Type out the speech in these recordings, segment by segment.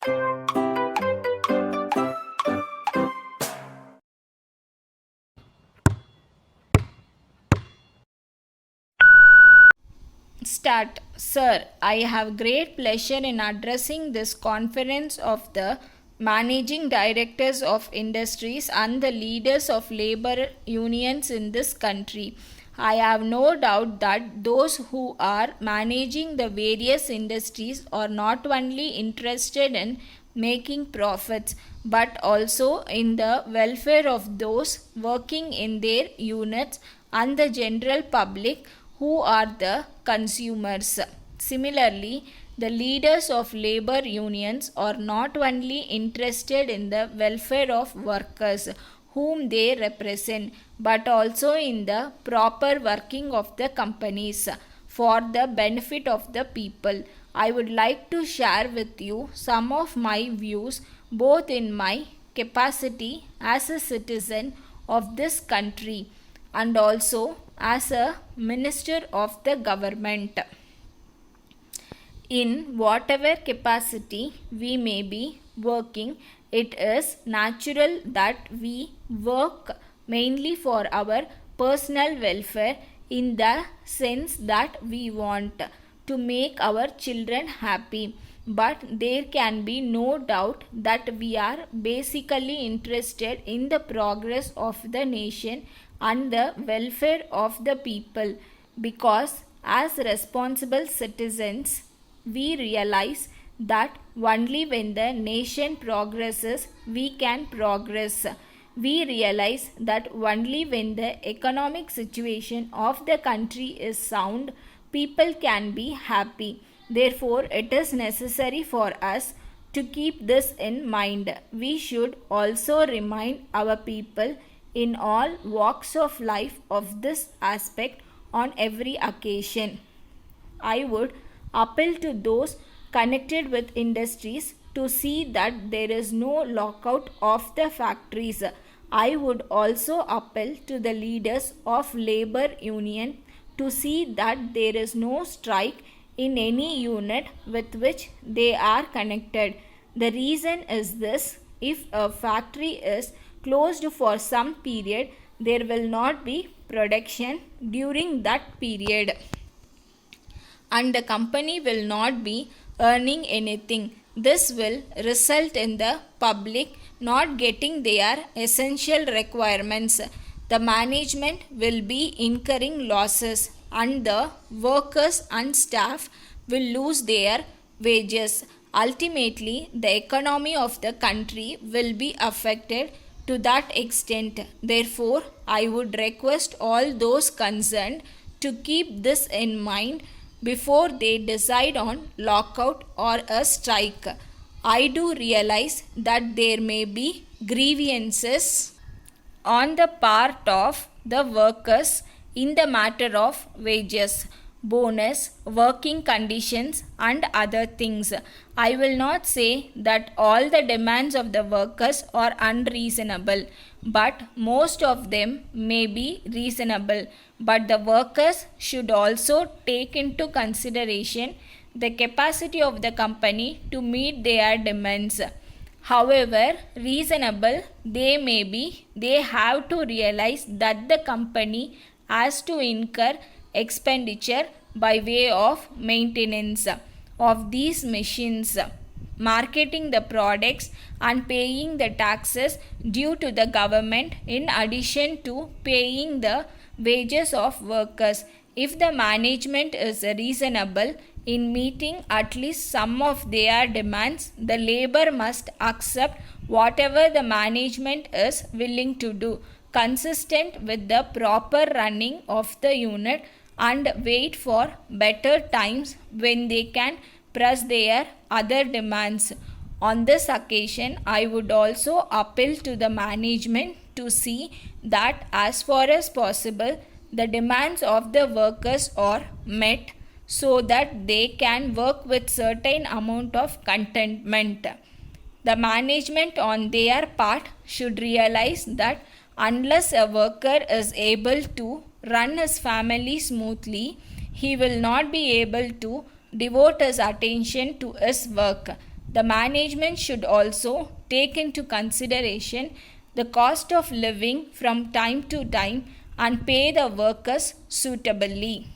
Start. Sir, I have great pleasure in addressing this conference of the managing directors of industries and the leaders of labor unions in this country. I have no doubt that those who are managing the various industries are not only interested in making profits but also in the welfare of those working in their units and the general public who are the consumers. Similarly, the leaders of labor unions are not only interested in the welfare of workers whom they represent but also in the proper working of the companies for the benefit of the people. I would like to share with you some of my views both in my capacity as a citizen of this country and also as a minister of the government. In whatever capacity we may be working, it is natural that we work mainly for our personal welfare in the sense that we want to make our children happy. But there can be no doubt that we are basically interested in the progress of the nation and the welfare of the people because as responsible citizens we realize that only when the nation progresses we can progress. We realize that only when the economic situation of the country is sound, people can be happy. Therefore, it is necessary for us to keep this in mind. We should also remind our people in all walks of life of this aspect on every occasion. I would appeal to those connected with industries to see that there is no lockout of the factories. I would also appeal to the leaders of labor union to see that there is no strike in any unit with which they are connected. The reason is this: if a factory is closed for some period, there will not be production during that period and the company will not be earning anything. This will result in the public not getting their essential requirements. The management will be incurring losses and the workers and staff will lose their wages. Ultimately, the economy of the country will be affected to that extent. Therefore, I would request all those concerned to keep this in mind before they decide on lockout or a strike. I do realize that there may be grievances on the part of the workers in the matter of wages, bonus, working conditions, and other things. I will not say that all the demands of the workers are unreasonable, but most of them may be reasonable. But the workers should also take into consideration the capacity of the company to meet their demands. However reasonable they may be, they have to realize that the company has to incur expenditure by way of maintenance of these machines, marketing the products and paying the taxes due to the government in addition to paying the wages of workers. If the management is reasonable in meeting at least some of their demands, the labor must accept whatever the management is willing to do, consistent with the proper running of the unit, and wait for better times when they can press their other demands. On this occasion, I would also appeal to the management to see that as far as possible the demands of the workers are met so that they can work with certain amount of contentment. The management on their part should realize that unless a worker is able to run his family smoothly, he will not be able to devote his attention to his work. The management should also take into consideration the cost of living from time to time and pay the workers suitably.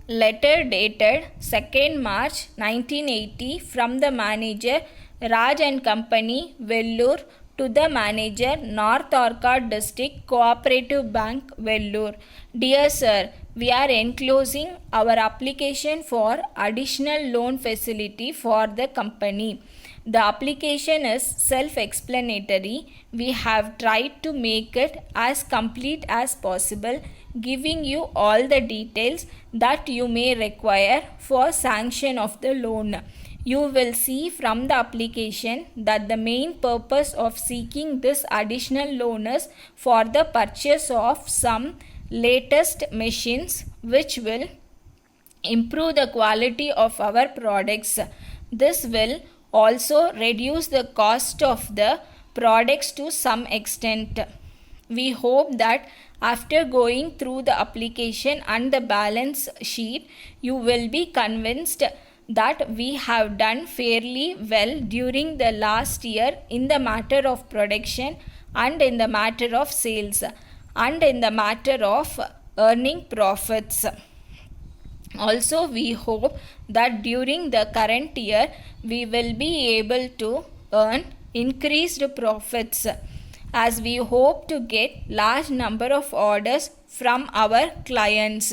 Letter dated 2nd March 1980 from the manager Raj and Company, Vellore, to the manager, North Orchard District Cooperative Bank, Vellore. Dear Sir, we are enclosing our application for additional loan facility for the company. The application is self-explanatory. We have tried to make it as complete as possible, giving you all the details that you may require for sanction of the loan. You will see from the application that the main purpose of seeking this additional loan is for the purchase of some latest machines which will improve the quality of our products. This will also reduce the cost of the products to some extent. We hope that after going through the application and the balance sheet, you will be convinced that we have done fairly well during the last year in the matter of production and in the matter of sales and in the matter of earning profits. Also, we hope that during the current year we will be able to earn increased profits, as we hope to get large number of orders from our clients.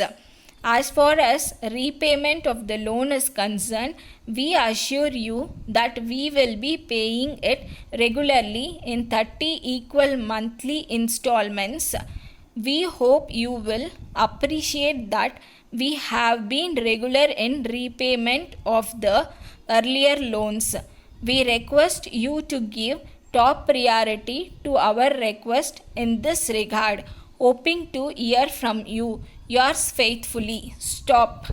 As far as repayment of the loan is concerned, we assure you that we will be paying it regularly in 30 equal monthly installments. We hope you will appreciate that we have been regular in repayment of the earlier loans. We request you to give top priority to our request in this regard. Hoping to hear from you. Yours faithfully. Stop.